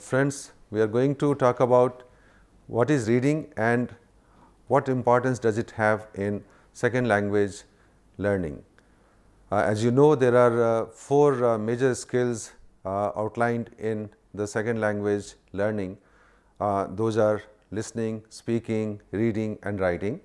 Friends, we are going to talk about what is reading and what importance does it have in second language learning. As you know, there are four major skills outlined in the second language learning. Those are listening, speaking, reading and writing.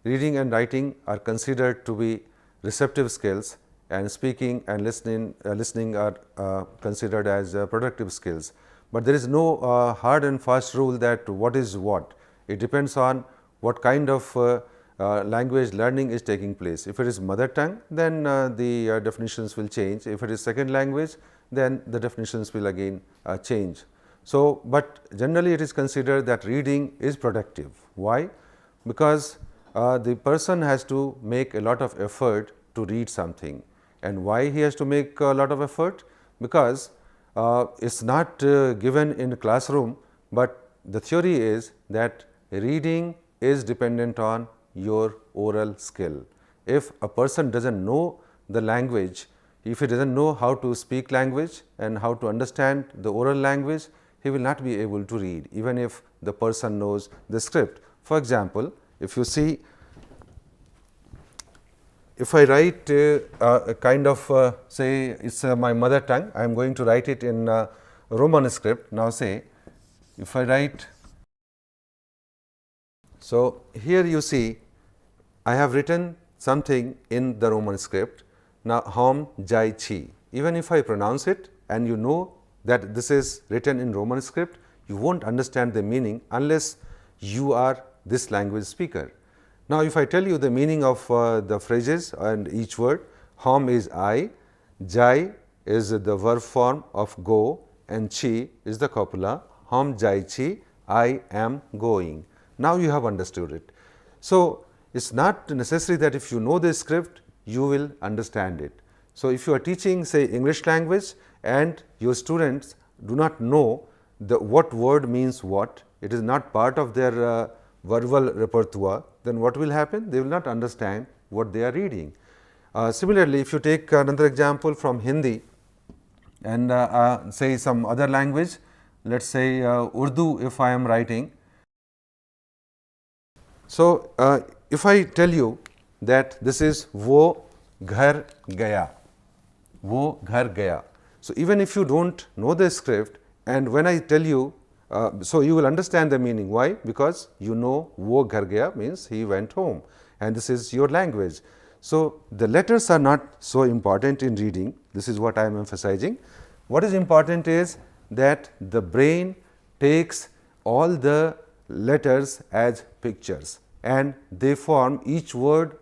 Reading and writing are considered to be receptive skills, and speaking and listening are considered as productive skills. But there is no hard and fast rule that what is what. It depends on what kind of language learning is taking place. If it is mother tongue, then the definitions will change. If it is second language, then the definitions will again change. So, but generally it is considered that reading is productive. Why? Because the person has to make a lot of effort to read something. And why he has to make a lot of effort? Because it's not given in the classroom, but the theory is that reading is dependent on your oral skill. If a person doesn't know the language, if he doesn't know how to speak language and how to understand the oral language, he will not be able to read, even if the person knows the script. For example, if you see, if I write a kind of say it's my mother tongue, I am going to write it in Roman script. Now say if I write, so here you see I have written something in the Roman script. Now hom jai chi, even if I pronounce it and you know that this is written in Roman script, you won't understand the meaning unless you are this language speaker. Now, if I tell you the meaning of the phrases and each word, hom is I, jai is the verb form of go and chi is the copula, hom jai chi, I am going. Now, you have understood it. So, it is not necessary that if you know the script, you will understand it. So, if you are teaching say English language and your students do not know what word means what, it is not part of their verbal repertoire, then what will happen? They will not understand what they are reading. Similarly, if you take another example from Hindi and say some other language, let us say Urdu if I am writing. So, if I tell you that this is wo ghar gaya, wo ghar gaya. So, even if you do not know the script and when I tell you, so you will understand the meaning. Why? Because you know wo ghar gaya means he went home and this is your language. So, the letters are not so important in reading, this is what I am emphasizing. What is important is that the brain takes all the letters as pictures and they form, each word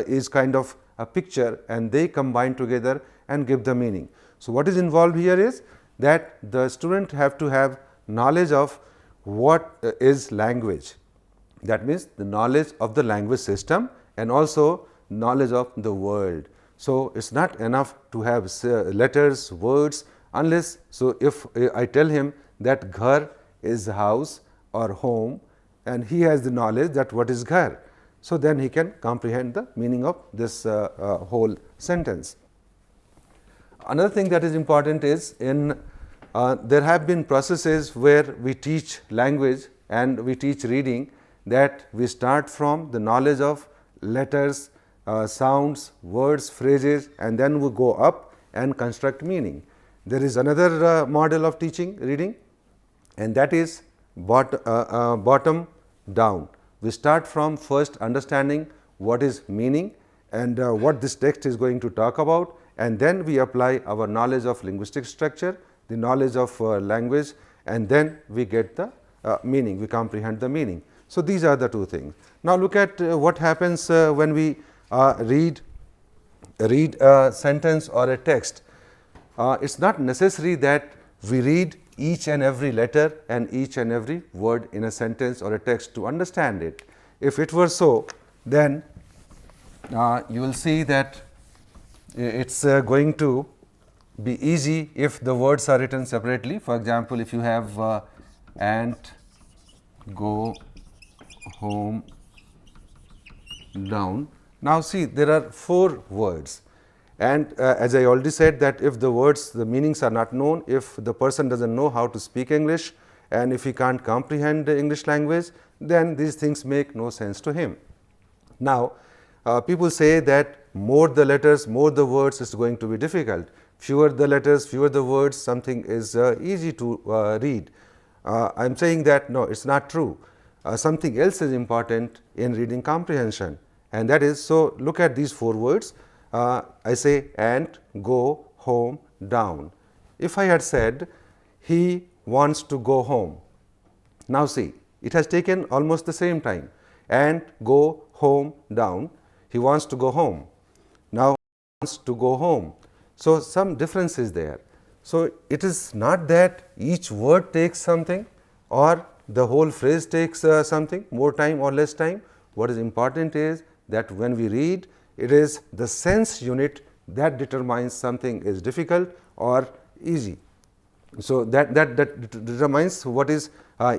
is kind of a picture and they combine together and give the meaning. So, what is involved here is that the student have to have knowledge of what is language, that means the knowledge of the language system and also knowledge of the world. So, it is not enough to have letters, words unless, so if I tell him that ghar is house or home and he has the knowledge that what is ghar. So, then he can comprehend the meaning of this whole sentence. Another thing that is important is in there have been processes where we teach language and we teach reading that we start from the knowledge of letters, sounds, words, phrases and then we go up and construct meaning. There is another model of teaching reading and that is bottom down. We start from first understanding what is meaning and what this text is going to talk about, and then we apply our knowledge of linguistic structure, the knowledge of language, and then we get the meaning, we comprehend the meaning. So, these are the two things. Now, look at what happens when we read a sentence or a text. It is not necessary that we read each and every letter and each and every word in a sentence or a text to understand it. If it were so, then you will see that it is going to be easy if the words are written separately. For example, if you have ant go home down. Now, see there are 4 words And as I already said, that if the words, the meanings are not known, if the person doesn't know how to speak English, and if he can't comprehend the English language, then these things make no sense to him. Now, people say that more the letters, more the words is going to be difficult. Fewer the letters, fewer the words, something is easy to read. I am saying that no, it's not true. Something else is important in reading comprehension, and that is, so look at these 4 words. I say ant, go, home, down. If I had said he wants to go home, now see, it has taken almost the same time. Ant, go, home, down. He wants to go home. Now he wants to go home. So some difference is there. So it is not that each word takes something or the whole phrase takes something, more time or less time. What is important is that when we read, it is the sense unit that determines something is difficult or easy. So that determines what is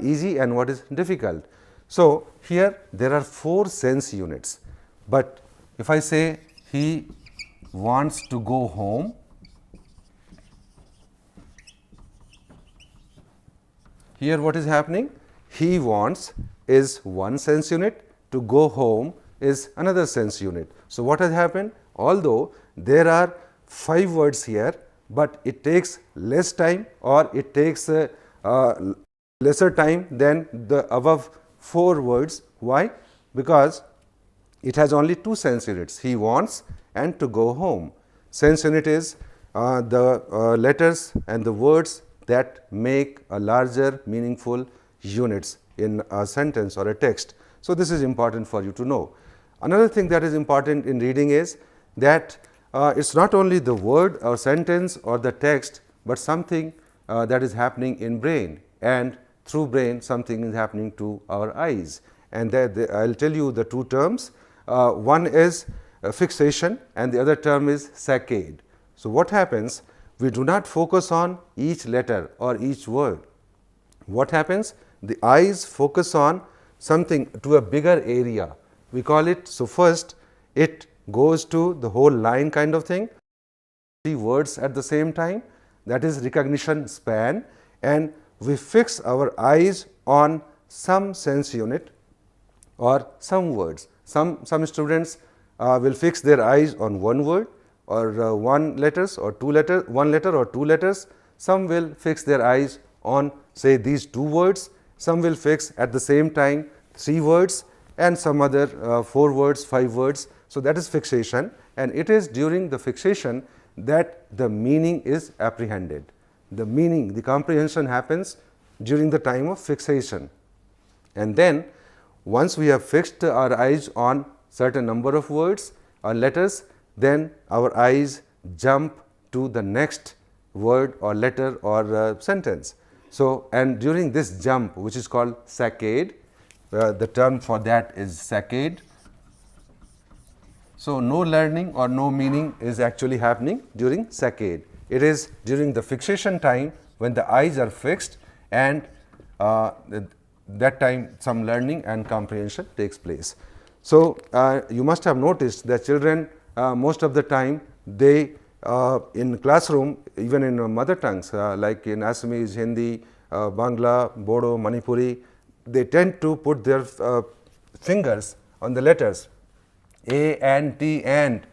easy and what is difficult. So here there are 4 sense units, but if I say he wants to go home, here what is happening? He wants is one sense unit, to go home is another sense unit. So what has happened? Although there are 5 words here, but it takes less time or it takes lesser time than the above 4 words. Why? Because it has only 2 sense units, he wants and to go home. Sense unit is the letters and the words that make a larger meaningful units in a sentence or a text. So this is important for you to know. Another thing that is important in reading is that it's not only the word or sentence or the text, but something that is happening in brain, and through brain something is happening to our eyes. And I'll tell you the 2 terms. One is fixation and the other term is saccade. So what happens? We do not focus on each letter or each word. What happens? The eyes focus on something to a bigger area. We call it, so first it goes to the whole line kind of thing, 3 words at the same time, that is recognition span, and we fix our eyes on some sense unit or some words. Some students will fix their eyes on one word or one letters or 2 letters, one letter or 2 letters. Some will fix their eyes on, say, these 2 words. Some will fix at the same time 3 words and some other 4 words, 5 words. So that is fixation, and it is during the fixation that the meaning is apprehended. The meaning, the comprehension happens during the time of fixation. And then once we have fixed our eyes on certain number of words or letters, then our eyes jump to the next word or letter or sentence. So, and during this jump, which is called saccade, the term for that is saccade. So no learning or no meaning is actually happening during saccade. It is during the fixation time when the eyes are fixed, and that time some learning and comprehension takes place. So you must have noticed that children most of the time, they in classroom, even in mother tongues like in Assamese, Hindi, Bangla, Bodo, Manipuri, they tend to put their fingers on the letters A and T and,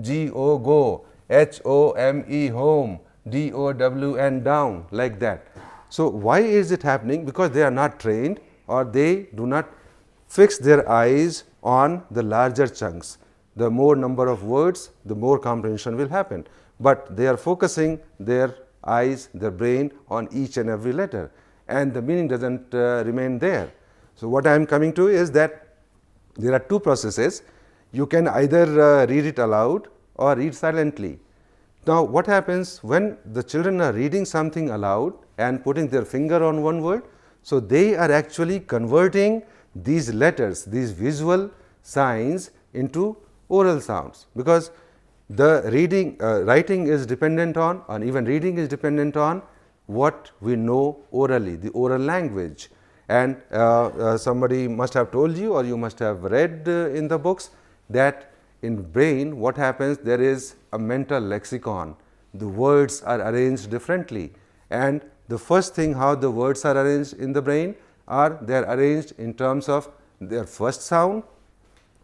G O go, H O M E home, D O W and down, like that. So why is it happening? Because they are not trained, or they do not fix their eyes on the larger chunks. The more number of words, the more comprehension will happen, but they are focusing their eyes, their brain on each and every letter, and the meaning doesn't remain there. So what I am coming to is that there are 2 processes. You can either read it aloud or read silently. Now what happens when the children are reading something aloud and putting their finger on one word? So they are actually converting these letters, these visual signs, into oral sounds, because the reading, writing is dependent on, and even reading is dependent on what we know orally, the oral language. And somebody must have told you, or you must have read in the books, that in brain what happens, there is a mental lexicon. The words are arranged differently, and the first thing how the words are arranged in the brain are they are arranged in terms of their first sound,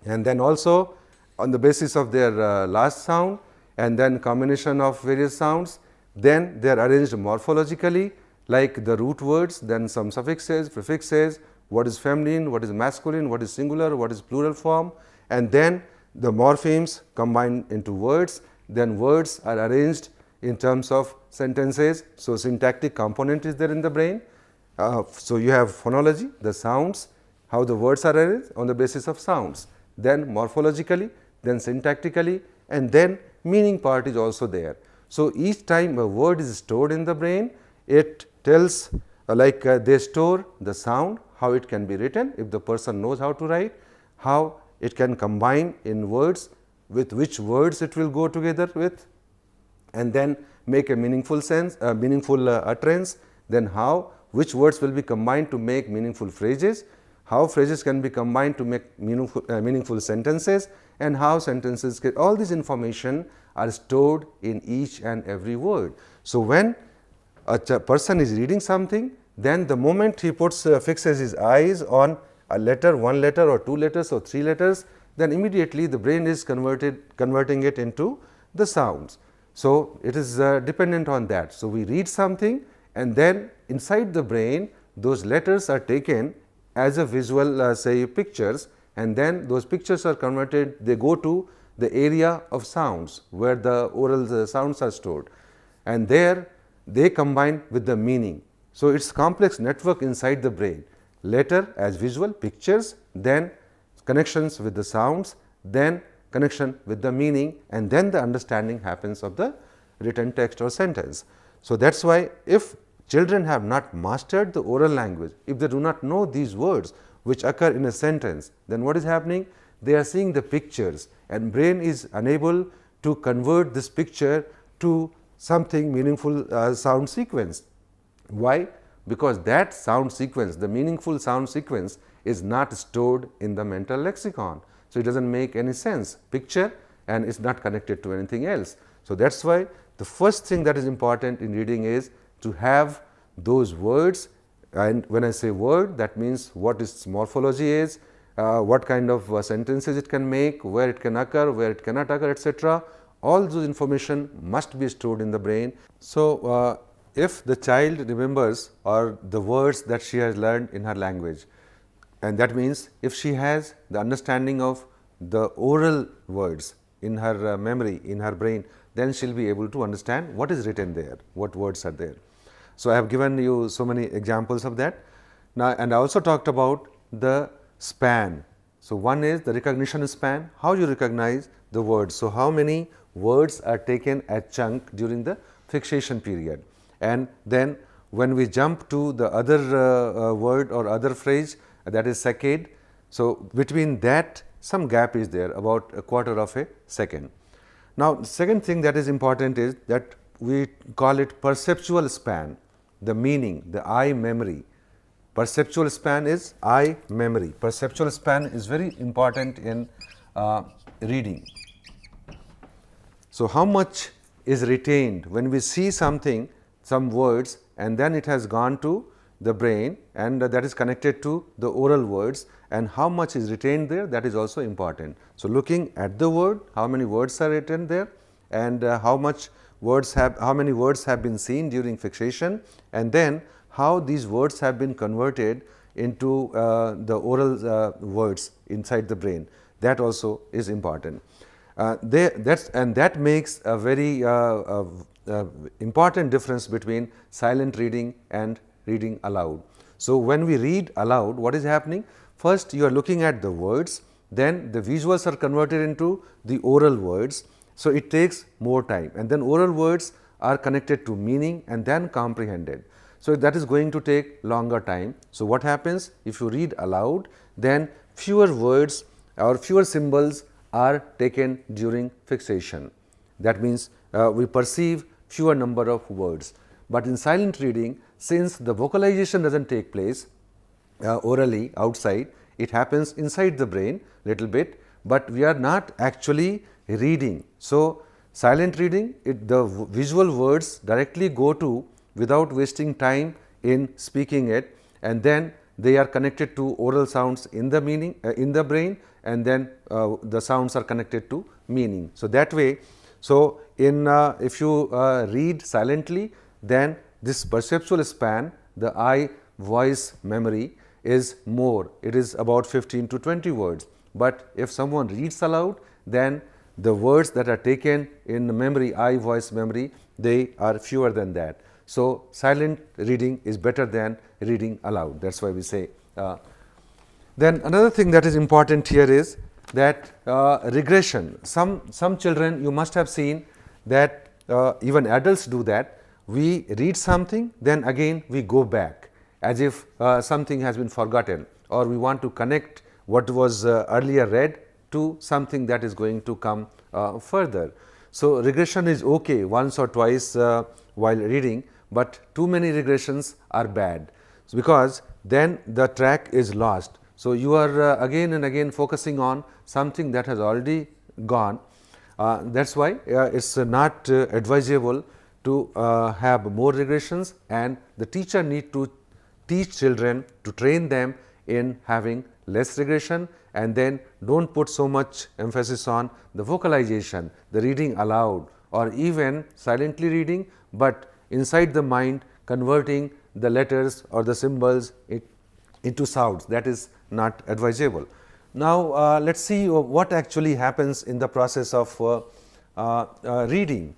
and then also on the basis of their last sound, and then combination of various sounds. Then they are arranged morphologically like the root words, then some suffixes, prefixes, what is feminine, what is masculine, what is singular, what is plural form, and then the morphemes combined into words. Then words are arranged in terms of sentences. So, syntactic component is there in the brain. So, you have phonology, the sounds, how the words are arranged on the basis of sounds, then morphologically, then syntactically, and then meaning part is also there. So, each time a word is stored in the brain, it tells they store the sound, how it can be written if the person knows how to write, how it can combine in words, with which words it will go together with, and then make a meaningful sense, meaningful utterance, then how which words will be combined to make meaningful phrases, how phrases can be combined to make meaningful sentences, and how sentences get, all this information are stored in each and every word. So, when a person is reading something, then the moment he fixes his eyes on a letter, one letter or two letters or three letters, then immediately the brain is converting it into the sounds. So, it is dependent on that. So, we read something, and then inside the brain those letters are taken as a visual say pictures, and then those pictures are converted, they go to the area of sounds where the oral sounds are stored, and there they combine with the meaning. So, it is complex network inside the brain, letter as visual pictures, then connections with the sounds, then connection with the meaning, and then the understanding happens of the written text or sentence. So, that is why if children have not mastered the oral language, if they do not know these words which occur in a sentence, then what is happening? They are seeing the pictures, and brain is unable to convert this picture to something meaningful sound sequence. Why? Because that sound sequence, the meaningful sound sequence is not stored in the mental lexicon. So, it does not make any sense, picture, and it is not connected to anything else. So, that is why the first thing that is important in reading is to have those words, and when I say word, that means what its morphology is, what kind of sentences it can make, where it can occur, where it cannot occur, etc. All those information must be stored in the brain. So, if the child remembers or the words that she has learned in her language, and that means if she has the understanding of the oral words in her memory, in her brain, then she will be able to understand what is written there, what words are there. So, I have given you so many examples of that. Now, and I also talked about the span. So, one is the recognition span, how you recognize the words. So, how many words are taken as chunk during the fixation period, and then when we jump to the other word or other phrase, that is saccade. So, between that some gap is there, about a quarter of a second. Now, second thing that is important is that we call it perceptual span, the meaning, the eye memory. Perceptual span is eye memory. Perceptual span is very important in reading. So, how much is retained when we see something, some words, and then it has gone to the brain, and that is connected to the oral words, and how much is retained there, that is also important. So, looking at the word, how many words are written there, and how many words have been seen during fixation, and then how these words have been converted into the oral words inside the brain, that also is important. That makes a very important difference between silent reading and reading aloud. So, when we read aloud, what is happening? First, you are looking at the words, then the visuals are converted into the oral words. So, it takes more time, and then oral words are connected to meaning and then comprehended. So, that is going to take longer time. So, what happens if you read aloud, then fewer words or fewer symbols are taken during fixation. That means, we perceive fewer number of words, but in silent reading, since the vocalization does not take place orally outside, it happens inside the brain little bit, but we are not actually reading. So, silent reading, the visual words directly go to without wasting time in speaking it, and then they are connected to oral sounds in the meaning in the brain, and then the sounds are connected to meaning. So, that way, so in if you read silently, then this perceptual span, the eye voice memory is more, it is about 15 to 20 words, but if someone reads aloud, then the words that are taken in memory, eye voice memory, they are fewer than that. So, silent reading is better than reading aloud, that is why we say. Then another thing that is important here is that regression. Some children, you must have seen that even adults do that. We read something, then again we go back as if something has been forgotten, or we want to connect what was earlier read to something that is going to come further. So, regression is okay once or twice while reading, but too many regressions are bad, because then the track is lost. So, you are again and again focusing on something that has already gone. That is why it is not advisable to have more regressions, and the teacher need to teach children, to train them in having less regression, and then do not put so much emphasis on the vocalization, the reading aloud, or even silently reading, but inside the mind converting the letters or the symbols into sounds. That is not advisable. Now, let us see what actually happens in the process of reading.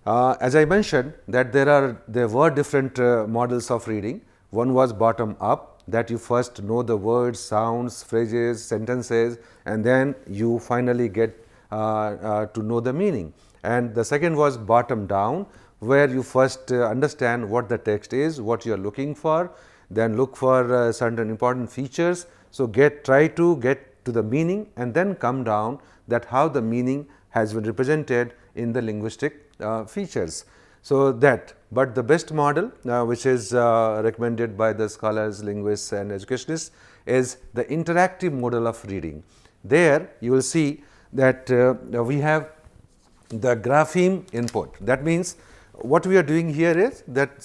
As I mentioned that there were different models of reading. One was bottom up, that you first know the words, sounds, phrases, sentences, and then you finally get to know the meaning. And the second was bottom down, where you first understand what the text is, what you are looking for, then look for certain important features. So, try to get to the meaning, and then come down that how the meaning has been represented in the linguistic features. So, but the best model which is recommended by the scholars, linguists and educationists is the interactive model of reading. There you will see that we have the grapheme input. That means, what we are doing here is that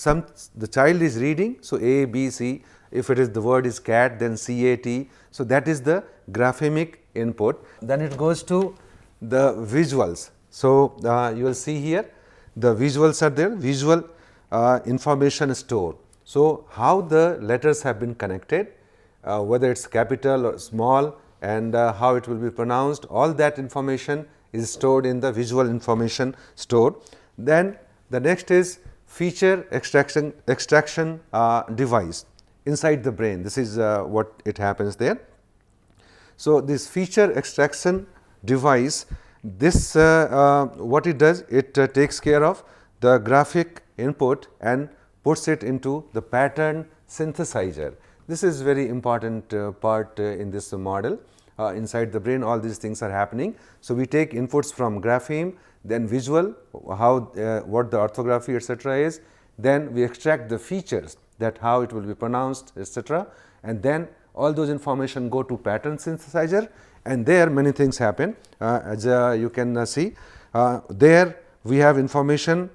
the child is reading. So, A, B, C, if it is the word is cat, then C, A, T. So, that is the graphemic input. Then it goes to the visuals. So, you will see here the visuals are there, visual information store. So, how the letters have been connected, whether it is capital or small, and how it will be pronounced, all that information is stored in the visual information store. Then the next is feature extraction device inside the brain. This is what it happens there. So, this feature extraction device, this what it does, it takes care of the graphic input and puts it into the pattern synthesizer. This is very important part in this model. Inside the brain, all these things are happening. So, we take inputs from grapheme, then visual, how what the orthography etc. is, then we extract the features, that how it will be pronounced etc., and then all those information go to pattern synthesizer, and there many things happen. As you can see, there we have information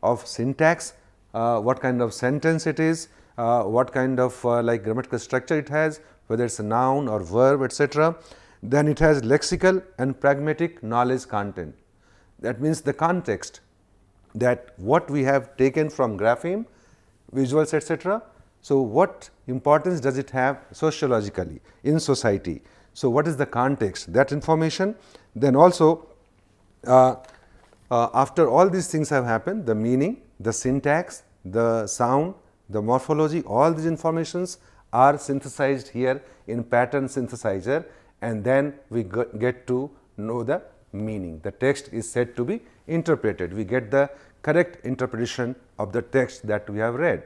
of syntax, what kind of sentence it is, what kind of like grammatical structure it has, whether it is a noun or verb etc. Then it has lexical and pragmatic knowledge content. That means the context, that what we have taken from grapheme, visuals etc. So, what importance does it have sociologically in society? So, what is the context, that information? Then also after all these things have happened, the meaning, the syntax, the sound, the morphology, all these informations are synthesized here in pattern synthesizer, and then we get to know the meaning. The text is said to be interpreted. We get the correct interpretation of the text that we have read.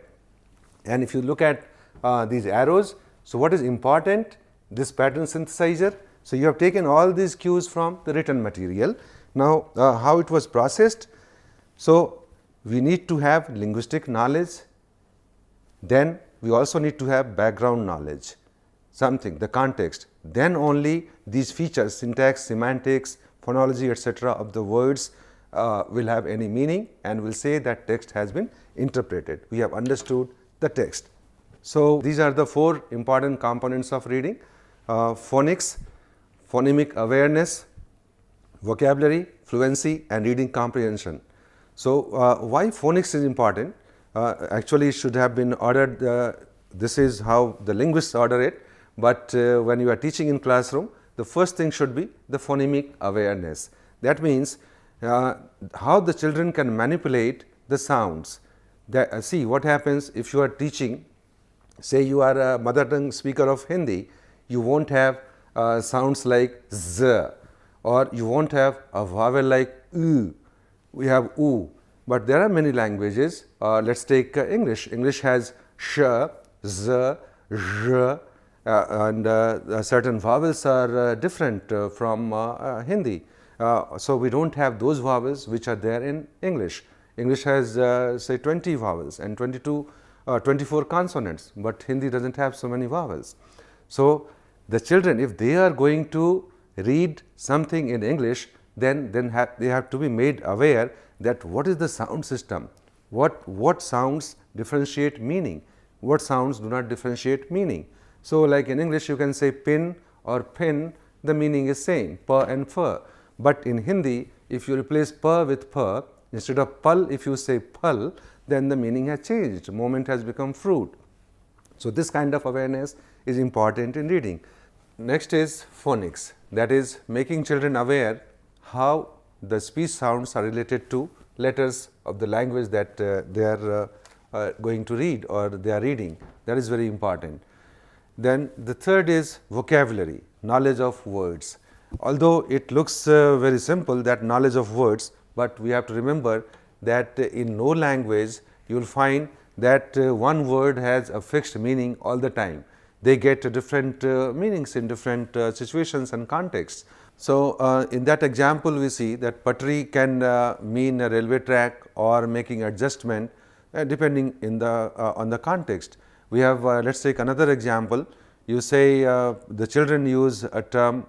And if you look at these arrows, so what is important? This pattern synthesizer. So, you have taken all these cues from the written material. Now, how it was processed? So, we need to have linguistic knowledge, then we also need to have background knowledge, something, the context. then only these features, syntax, semantics, phonology, etc. of the words will have any meaning, and will say that text has been interpreted. We have understood the text. So, these are the 4 important components of reading: phonics, phonemic awareness, vocabulary, fluency, and reading comprehension. So, why phonics is important? Actually, it should have been ordered, this is how the linguists order it, but when you are teaching in classroom, the first thing should be the phonemic awareness. That means how the children can manipulate the sounds. That, see what happens if you are teaching, say you are a mother tongue speaker of Hindi, you won't have sounds like z, or you won't have a vowel like u. We have u, but there are many languages. Let us take English. English has sh, z, zh, and certain vowels are different from Hindi. So, we do not have those vowels which are there in English. English has say 20 vowels and 24 consonants, but Hindi does not have so many vowels. So, the children, if they are going to read something in English, then they have to be made aware that what is the sound system, what sounds differentiate meaning, what sounds do not differentiate meaning. So, like in English you can say pin or pin, the meaning is same, pa and fa, but in Hindi if you replace pa with pa, instead of pal if you say pal, then the meaning has changed, moment has become fruit. So, this kind of awareness is important in reading. Next is phonics, that is making children aware how the speech sounds are related to letters of the language that they are going to read or they are reading. That is very important. Then the third is vocabulary, knowledge of words. Although it looks very simple, that knowledge of words, but we have to remember that in no language you will find that one word has a fixed meaning all the time. They get different meanings in different situations and contexts. So, in that example we see that patri can mean a railway track or making adjustment depending on the context. We have let us take another example. You say the children use a term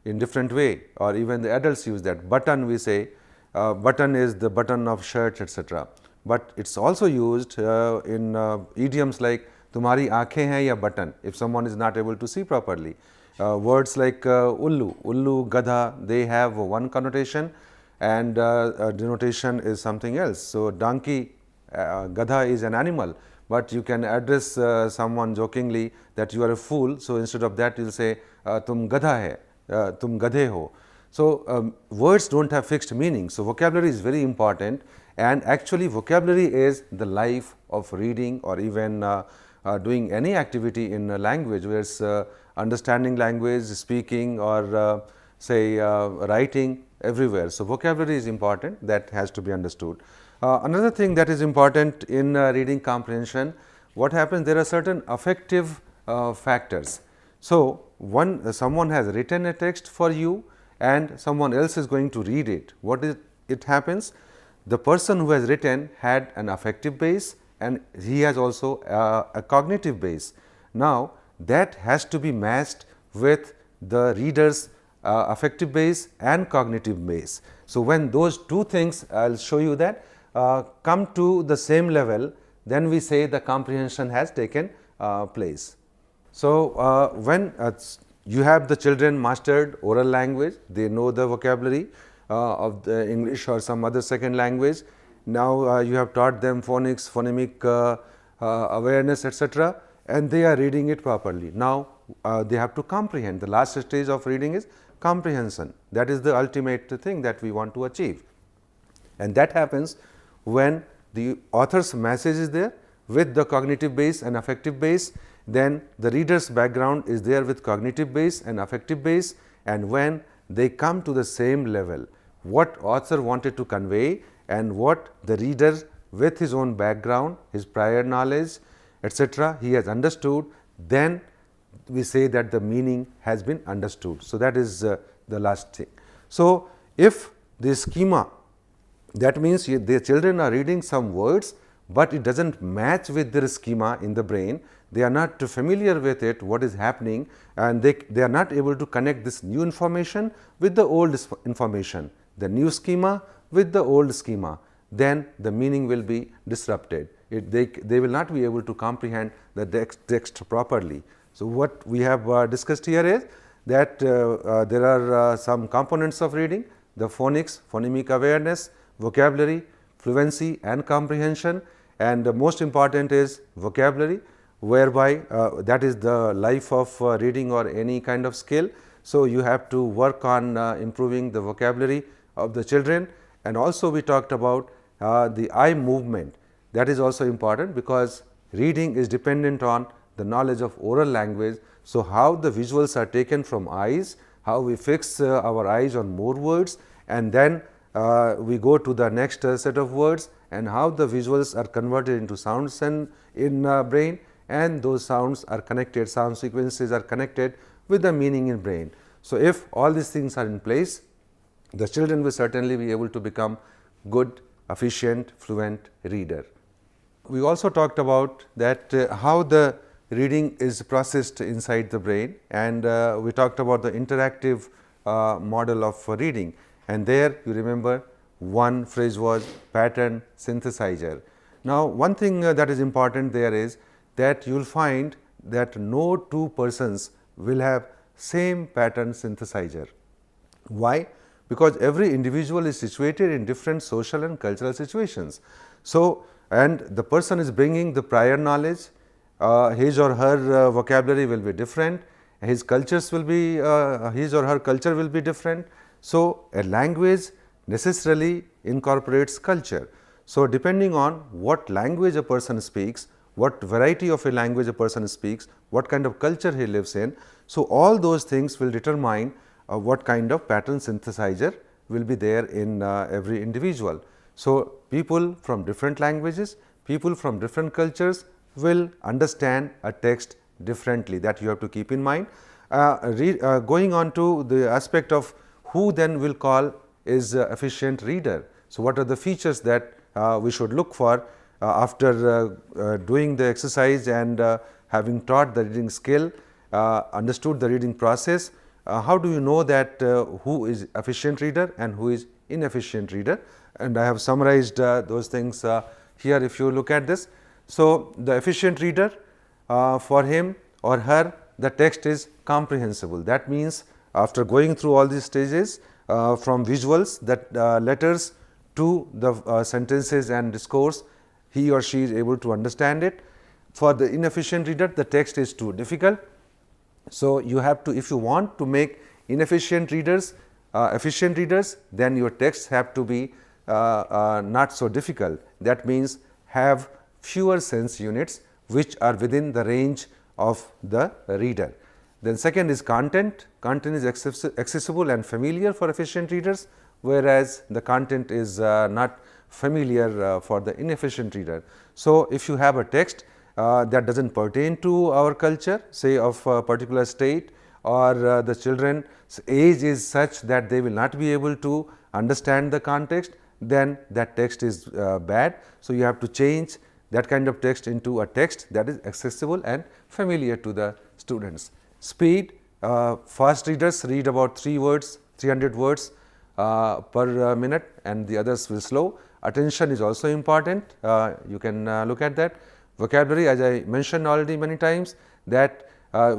in different way, or even the adults use that. Button, we say button is the button of shirt, etc. But it is also used in idioms like tumhari aankhein hai ya button, if someone is not able to see properly. Words like ullu, gadha, they have one connotation and denotation is something else. So, donkey, gadha is an animal, but you can address someone jokingly that you are a fool. So, instead of that you will say tum gadha hai, tum gadhe ho. So, words do not have fixed meaning. So, vocabulary is very important, and actually vocabulary is the life of reading or even doing any activity in a language, where it's understanding language, speaking, or say writing, everywhere. So, vocabulary is important, that has to be understood. Another thing that is important in reading comprehension, what happens, there are certain affective factors. So, someone has written a text for you and someone else is going to read it. What is it happens? The person who has written had an affective base and he has also a cognitive base. Now, that has to be matched with the reader's affective base and cognitive base. So, when those two things, I will show you that, come to the same level, then we say the comprehension has taken place. So, when you have the children mastered oral language, they know the vocabulary of the English or some other second language. Now, you have taught them phonics, phonemic awareness, etc., and they are reading it properly. Now, they have to comprehend. The last stage of reading is comprehension. That is the ultimate thing that we want to achieve, and that happens when the author's message is there with the cognitive base and affective base, then the reader's background is there with cognitive base and affective base, and when they come to the same level, what author wanted to convey and what the reader with his own background, his prior knowledge, etc., he has understood, then we say that the meaning has been understood. So, that is the last thing. So, if the schema, that means the children are reading some words, but it does not match with their schema in the brain. They are not familiar with it, what is happening, and they are not able to connect this new information with the old information, the new schema with the old schema, then the meaning will be disrupted. They will not be able to comprehend the text properly. So, what we have discussed here is that there are some components of reading: the phonics, phonemic awareness, vocabulary, fluency and comprehension, and the most important is vocabulary, whereby that is the life of reading or any kind of skill. So, you have to work on improving the vocabulary of the children, and also we talked about the eye movement. That is also important, because reading is dependent on the knowledge of oral language. So, how the visuals are taken from eyes, how we fix our eyes on more words, and then we go to the next set of words, and how the visuals are converted into sounds and in brain, and those sounds are connected, sound sequences are connected with the meaning in brain. So, if all these things are in place, the children will certainly be able to become good, efficient, fluent reader. We also talked about that how the reading is processed inside the brain, and we talked about the interactive model of reading, and there you remember one phrase was pattern synthesizer. Now, one thing that is important there is that you will find that no two persons will have same pattern synthesizer. Why? Because every individual is situated in different social and cultural situations. So, and the person is bringing the prior knowledge, his or her vocabulary will be different, his cultures will be his or her culture will be different. So, a language necessarily incorporates culture. So, depending on what language a person speaks, what variety of a language a person speaks, what kind of culture he lives in. So, all those things will determine what kind of pattern synthesizer will be there in every individual. So, people from different languages, people from different cultures will understand a text differently, that you have to keep in mind. Going on to the aspect of who then will call is efficient reader. So, what are the features that we should look for after doing the exercise and having taught the reading skill, understood the reading process? How do you know that who is efficient reader and who is inefficient reader? And I have summarized those things here if you look at this. So, the efficient reader, for him or her, the text is comprehensible. That means, after going through all these stages from visuals, that letters to the sentences and discourse, he or she is able to understand it. For the inefficient reader, the text is too difficult. So, you have to, if you want to make inefficient readers efficient readers, then your texts have to be not so difficult. That means, have fewer sense units which are within the range of the reader. Then second is content. Content is accessible and familiar for efficient readers, whereas the content is not familiar for the inefficient reader. So, if you have a text that does not pertain to our culture, say of a particular state, or the children's age is such that they will not be able to understand the context, then that text is bad. So, you have to change that kind of text into a text that is accessible and familiar to the students. Speed, fast readers read about 300 words per minute, and the others will slow. Attention is also important, you can look at that. Vocabulary, as I mentioned already many times, that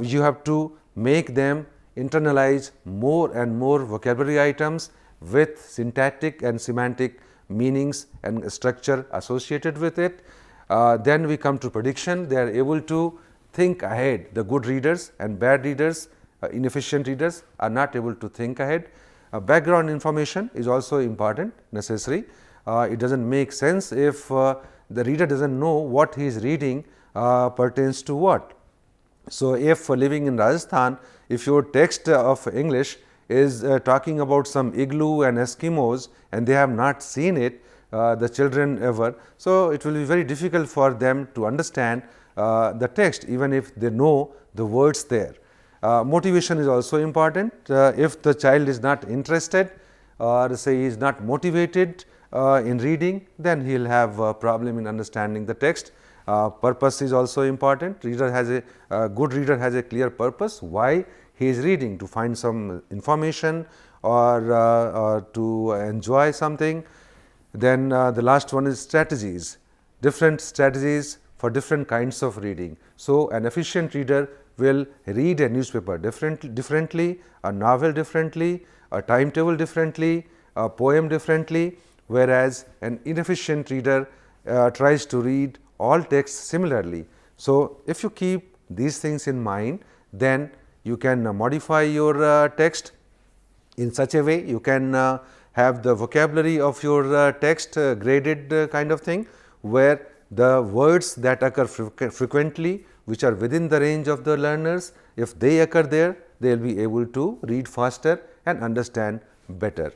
you have to make them internalize more and more vocabulary items with syntactic and semantic meanings and structure associated with it. Then we come to prediction. They are able to think ahead. The good readers and bad readers, inefficient readers are not able to think ahead. Background information is also important, necessary. It does not make sense if the reader does not know what he is reading pertains to what. So, if living in Rajasthan, if your text of English is talking about some igloo and Eskimos and they have not seen it, the children ever. So, it will be very difficult for them to understand the text even if they know the words there. Motivation is also important. If the child is not interested or say he is not motivated in reading, then he will have a problem in understanding the text. Purpose is also important. Reader has a good reader has a clear purpose why he is reading, to find some information or to enjoy something. Then the last one is strategies, different strategies for different kinds of reading. So, an efficient reader will read a newspaper differently, a novel differently, a timetable differently, a poem differently, whereas an inefficient reader tries to read all texts similarly. So, if you keep these things in mind, then you can modify your text in such a way. You can have the vocabulary of your text graded kind of thing, where the words that occur frequently, which are within the range of the learners, if they occur there, they will be able to read faster and understand better.